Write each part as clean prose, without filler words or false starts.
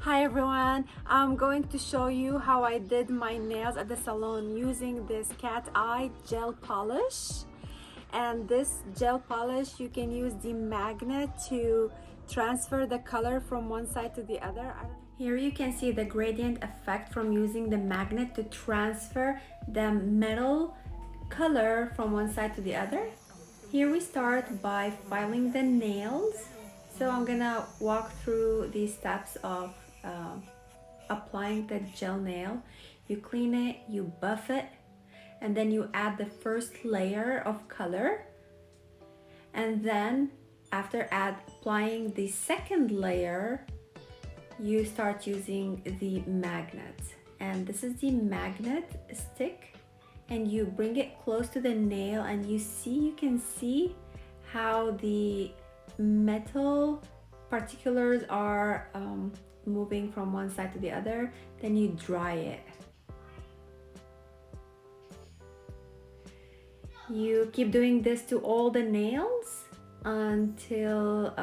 Hi everyone, I'm going to show you how I did my nails at the salon using this cat eye gel polish. And this gel polish, you can use the magnet to transfer the color from one side to the other. Here you can see the gradient effect from using the magnet to transfer the metal color from one side to the other. Here we start by filing the nails. So I'm gonna walk through these steps of applying the gel nail. You clean it, you buff it, and then you add the first layer of color. And then after applying the second layer, you start using the magnet. And this is the magnet stick, and you bring it close to the nail, and you can see how the metal particulars are moving from one side to the other. Then you dry it. You keep doing this to all the nails until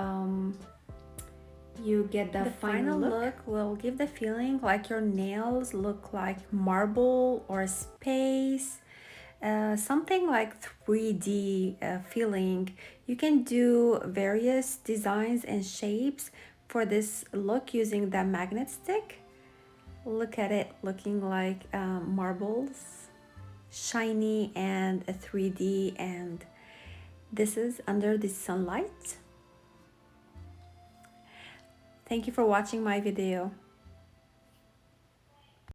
you get the final look. Will give the feeling like your nails look like marble or space, something like 3D feeling. You can do various designs and shapes for this look using the magnet stick. Look at it looking like marbles, shiny and 3D, and this is under the sunlight. Thank you for watching my video.